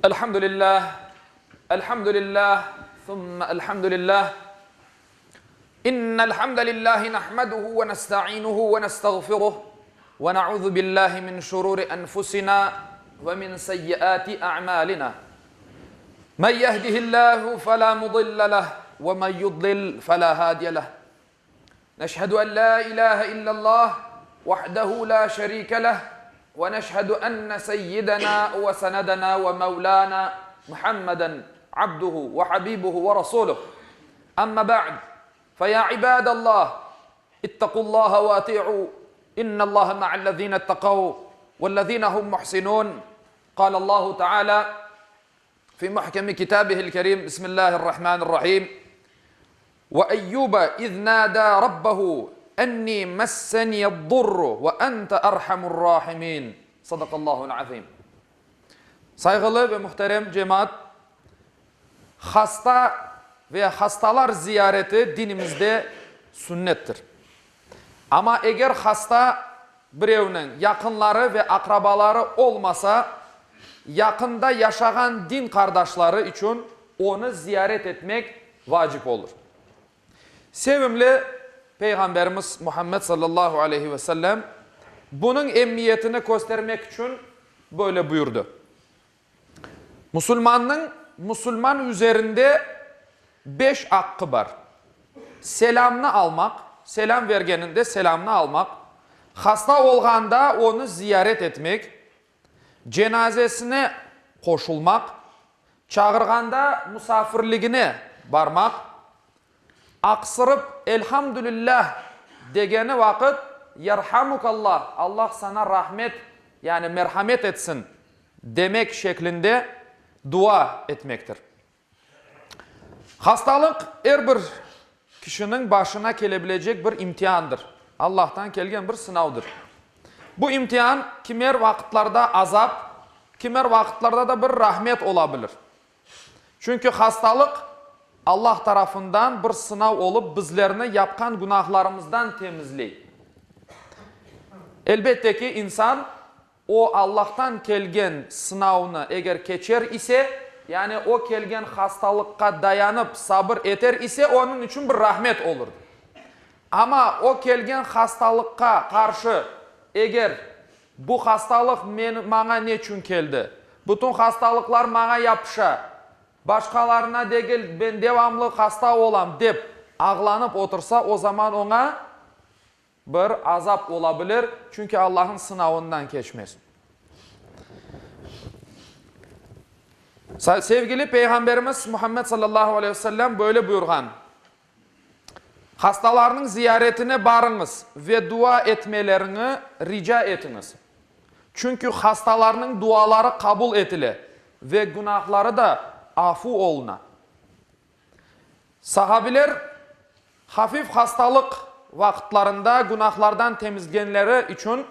Elhamdülillah, elhamdülillah, thumma elhamdülillah. İnnel hamdelellahi nahmeduhu ve nesta'inuhu ve nestağfiruh ve na'udzu billahi min şururi enfusina ve min seyyiati a'malina. Men yehdihillahu fela mudille leh ve men yudlil fela hadiye leh. Neşhedü en la ilahe illallah vahdehu la şerike leh. ونشهد أن سيدنا وسندنا ومولانا محمدا عبده وحبيبه ورسوله أما بعد فيا عباد الله اتقوا الله وأطيعوا إن الله مع الذين اتقوا والذين هم محسنون قال الله تعالى في محكم كتابه الكريم بسم الله الرحمن الرحيم وأيوب إذ نادى ربه enni messeniyed-durru ve ente erhamur rahimin. Sadakallahul azim. Saygılı ve muhterem cemaat, hasta ve hastalar ziyareti dinimizde sünnettir. Ama eğer hasta birevinin yakınları ve akrabaları olmasa, yakında yaşayan din kardeşleri için onu ziyaret etmek vacip olur. Sevimli Peygamberimiz Muhammed sallallahu aleyhi ve sellem bunun emniyetini göstermek için böyle buyurdu. Müslüman üzerinde 5 hakkı var. Selamını almak, selam vergeninde selamını almak, hasta olganda onu ziyaret etmek, cenazesine koşulmak, çağırganda misafirliğine varmak, aksırıp elhamdülillah degeni vakit yerhamukallah, Allah sana rahmet yani merhamet etsin demek şeklinde dua etmektir. Hastalık her bir kişinin başına gelebilecek bir imtihandır. Allah'tan gelgen bir sınavdır. Bu imtihan kimer vakitlerde azap, kimer vakitlerde da bir rahmet olabilir. Çünkü hastalık Allah tarafından bir sınav olup bizlerini yapkan günahlarımızdan temizleyip. Elbette ki insan o Allah'tan kelgen sınavını eğer geçer ise, yani o kelgen hastalıkka dayanıp sabır eter ise onun için bir rahmet olur. Ama o kelgen hastalıkka karşı eğer bu hastalık bana ne için geldi? Bütün hastalıklar bana yapışa. Başkalarına değil ben devamlı hasta olam deyip ağlanıp otursa o zaman ona bir azap olabilir. Çünkü Allah'ın sınavından geçmez. Sevgili Peygamberimiz Muhammed sallallahu aleyhi ve sellem böyle buyurgan. Hastalarının ziyaretine barınız ve dua etmelerini rica etiniz. Çünkü hastalarının duaları kabul etile ve günahları da afu oluna. Sahabiler hafif hastalık vakitlerinde günahlardan temizlenleri için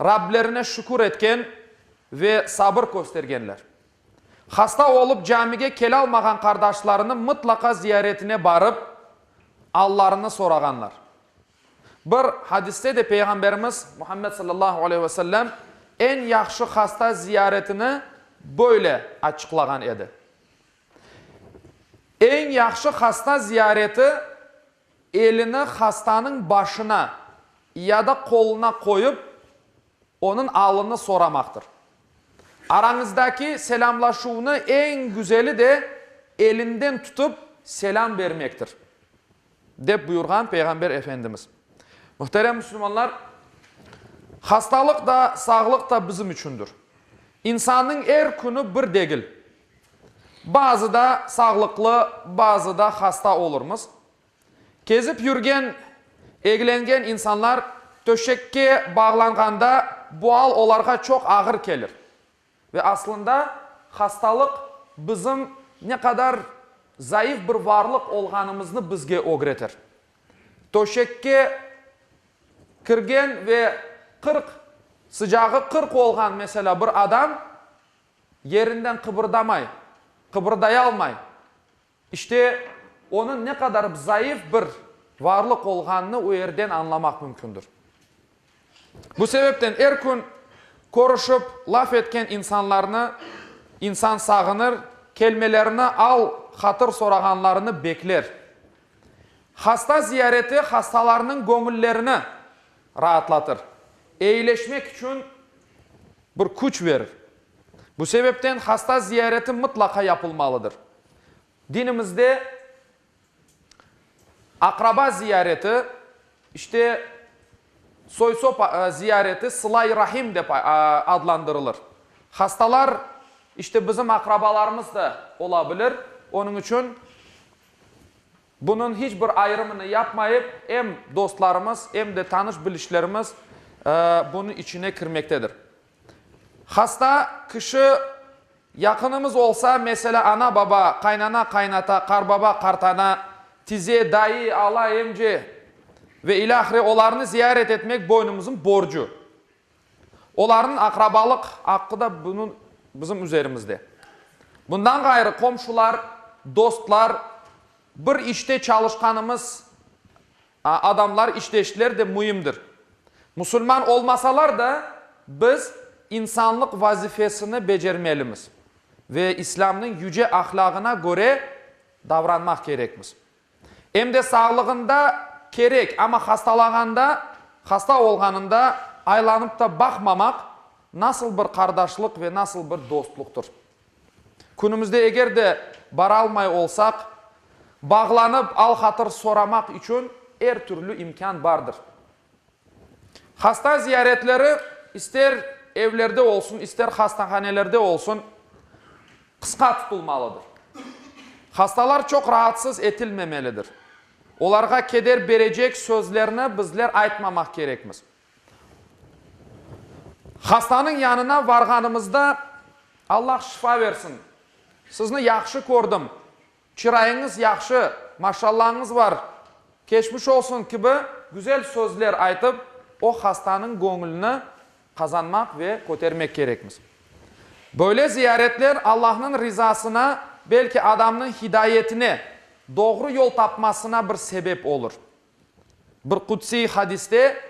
Rablerine şükür etken ve sabır göstergenler. Hasta olup camiye kel almagan kardeşlerinin mutlaka ziyaretine barıp Allah'ını soraganlar. Bir hadiste de Peygamberimiz Muhammed sallallahu aleyhi ve sellem en yaxşı hasta ziyaretini böyle açıklagan edi. En yaxşı hasta ziyareti elini hastanın başına ya da koluna koyup onun alını soramaktır. Aranızdaki selamlaşuvunu en güzeli de elinden tutup selam vermektir. Dep buyurgan Peygamber Efendimiz. Muhterem Müslümanlar, hastalık da sağlık da bizim içindir. İnsanın her günü bir değil. Bazı da sağlıklı, bazı da hasta olurmuş. Kezip yürgen, eğlengen insanlar döşekke bağlanganda bu hal onlara çok ağır gelir. Ve aslında hastalık bizim ne kadar zayıf bir varlık olganımızı bizge öğretir. Döşekke kirgen ve 40 sıcağı 40 olgan mesela bir adam yerinden kıpırdayalmay. İşte onun ne kadar zayıf bir varlık olganını o yerden anlamak mümkündür. Bu sebepten her gün konuşup laf etken insanlarını insan sağınır, kelmelerini al, hatır soraganlarını bekler. Hasta ziyareti hastalarının gönüllerini rahatlatır. İyileşmek için bir güç verir. Bu sebepten hasta ziyareti mutlaka yapılmalıdır. Dinimizde akraba ziyareti, işte soysop ziyareti sıla-i rahim de adlandırılır. Hastalar işte bizim akrabalarımız da olabilir. Onun için bunun hiçbir ayrımını yapmayıp hem dostlarımız hem de tanış bilişlerimiz bunun içine girmektedir. Hasta kişi yakınımız olsa mesela ana baba, kaynana kaynata, karbaba kartana, tize, dayı, ala, emci ve ilahire onlarını ziyaret etmek boynumuzun borcu. Onların akrabalık hakkı da bunun bizim üzerimizde. Bundan gayrı komşular, dostlar, bir işte çalışkanımız, adamlar, işteşler de mühimdir. Müslüman olmasalar da biz insanlık vazifesini becermeliyiz. Ve İslam'ın yüce ahlakına göre davranmak gerekmiz. Hem de sağlığında gerek ama hasta olganında aylanıp da bakmamak nasıl bir kardeşlik ve nasıl bir dostluktur. Günümüzde eğer de baralmay olsak, bağlanıp al hatır soramak için her türlü imkan vardır. Hasta ziyaretleri ister evlerde olsun, ister hastanelerde olsun kısa tutulmalıdır. Hastalar çok rahatsız etilmemelidir. Onlara keder verecek sözlerini bizler aytmamak gerekmiz. Hastanın yanına varganımızda Allah şifa versin. Sizni yaxşı gördüm. Çırayınız yaxşı, maşallahınız var. Geçmiş olsun gibi güzel sözler aytıp o hastanın gönlünü kazanmak ve kotermek gerekmiz. Böyle ziyaretler Allah'ın rızasına, belki adamın hidayetine, doğru yol tapmasına bir sebep olur. Bir kutsi hadiste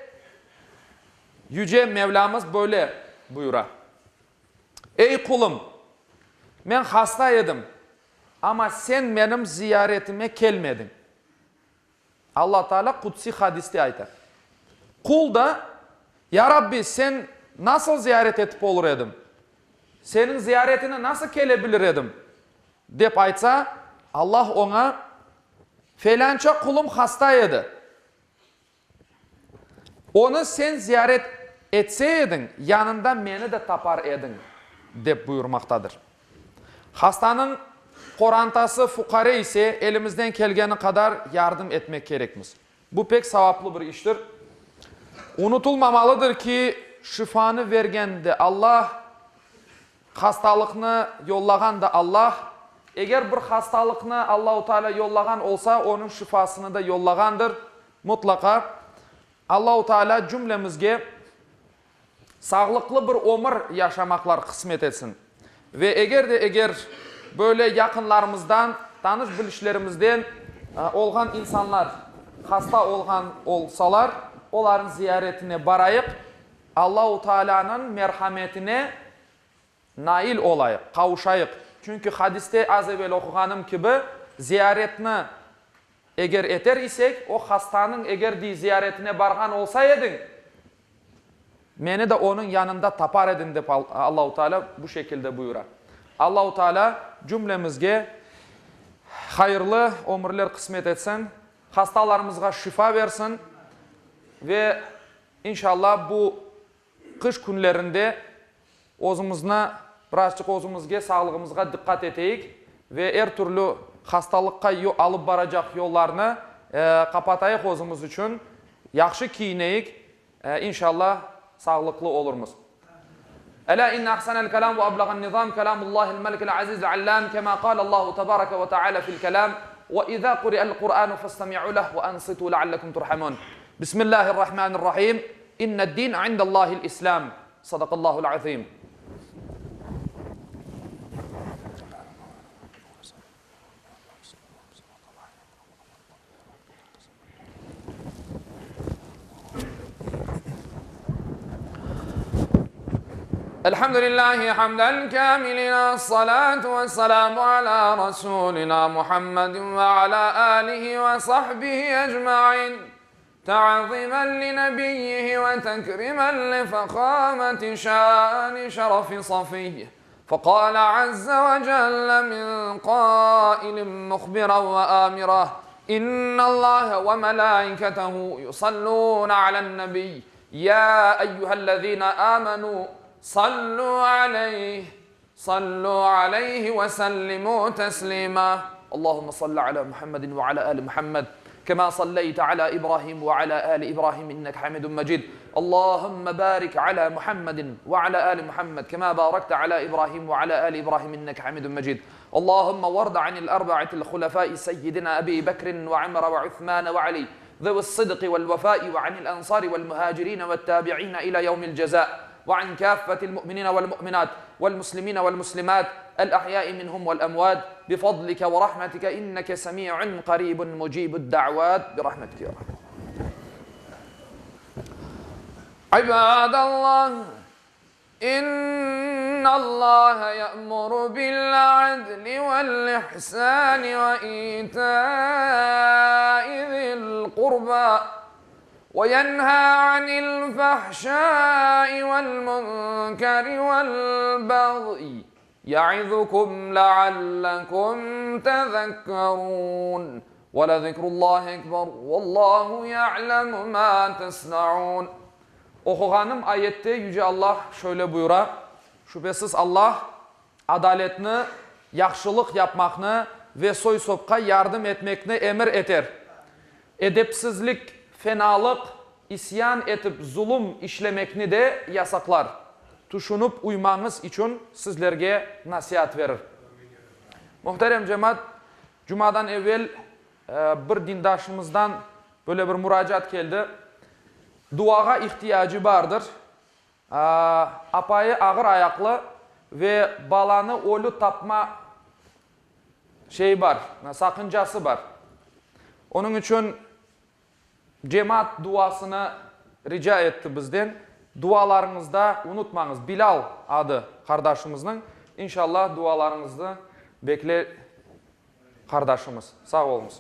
Yüce Mevlamız böyle buyurar. Ey kulum, ben hastaydım ama sen benim ziyaretime gelmedin. Allah Teala kutsi hadiste aytar. Kul da, ya Rabbi sen nasıl ziyaret etip olur edim? Senin ziyaretine nasıl gelebilir edim? Dep aytsa, Allah ona, felanca kulum hastaydı. Onu sen ziyaret etseydin, yanında beni de tapar edin, dep buyurmaktadır. Hastanın korantası fukara ise elimizden gelgeni kadar yardım etmek gerekmiz. Bu pek sevaplı bir iştir. Unutulmamalıdır ki şifanı vergen de Allah, hastalıkını yollagan da Allah. Eğer bir hastalıkını Allah-u Teala yollagan olsa onun şifasını da yollagandır. Mutlaka Allah-u Teala cümlemizge sağlıklı bir ömür yaşamaklar kısmet etsin. Ve eğer böyle yakınlarımızdan, tanış bilişlerimizden olgan insanlar hasta olgan olsalar, onların ziyaretine barayıp Allah-u Teala'nın merhametine nail olayık, kavuşayık. Çünkü hadiste az evvel okuganım gibi ziyaretini eğer eter isek, o hastanın eğer di ziyaretine bargan olsaydın, beni de onun yanında tapar edin de Allah-u Teala bu şekilde buyurar. Allah-u Teala cümlemizge hayırlı ömürler kısmet etsin, hastalarımıza şifa versin ve inşallah bu kış günlerinde özümüzne, birazcık özümüzge, sağlığımıza dikkat eteyik ve her türlü hastalıkka alıp baracak yollarını kapatayık özümüz için, yaxşı kiyineyik, inşallah sağlıklı oluruz. Ela inna ahsanal kelam ve ablagan nizam kelamullahil melikil azizil allam kema kâle Allahu tebareke ve teala fil kelam ve izâ kuri'el Kur'anu fastami'u leh ve ansitu leallekum turhamun. Bismillahirrahmanirrahim. İnned din indallahil islam. Sadakallahul azim. الحمد لله حمدا كاملا الصلاة والسلام على رسولنا محمد وعلى آله وصحبه أجمعين تعظيما لنبيه وتكريما لفخامة شان شرف صفيه فقال عز وجل من قائل مخبرا وآمرا إن الله وملائكته يصلون على النبي يا أيها الذين آمنوا صلوا عليه وسلموا تسليما اللهم صل على محمد وعلى آل محمد كما صليت على إبراهيم وعلى آل إبراهيم إنك حميد مجيد اللهم بارك على محمد وعلى آل محمد كما باركت على إبراهيم وعلى آل إبراهيم إنك حميد مجيد اللهم وارض عن الأربعة الخلفاء سيدنا أبي بكر وعمر وعثمان وعلي ذوي الصدق والوفاء وعن الأنصار والمهاجرين والتابعين إلى يوم الجزاء وعن كافة المؤمنين والمؤمنات والمسلمين والمسلمات الأحياء منهم والأموات بفضلك ورحمتك إنك سميع قريب مجيب الدعوات برحمتك يا رب. عباد الله إن الله يأمر بالعدل والإحسان وإيتاء ذي القربى وينهى عن الفحشاء والمنكر والبغي يعظكم لعلكم تذكرون ولذكر الله أكبر والله يعلم ما تصنعون. Okuğanım ayette Yüce Allah şöyle buyurar. Şüphesiz Allah adaletini, yaxşılık yapmakını ve soy sopka yardım etmekini emir eter. Edepsizlik, fenalık, isyan etip zulüm işlemekini de yasaklar. Tuşunup uymanız için sizlerge nasihat verir. Muhterem cemaat, Cuma'dan evvel bir dindaşımızdan böyle bir müracaat geldi. Duaga ihtiyacı vardır. Apayı ağır ayaklı ve balanı ölü tapma sakıncası var. Onun için cemaat duasını rica etti bizden. Dualarınızda unutmanız. Bilal adı kardeşimizin. İnşallah dualarınızda bekle kardeşimiz. Sağ olunuz.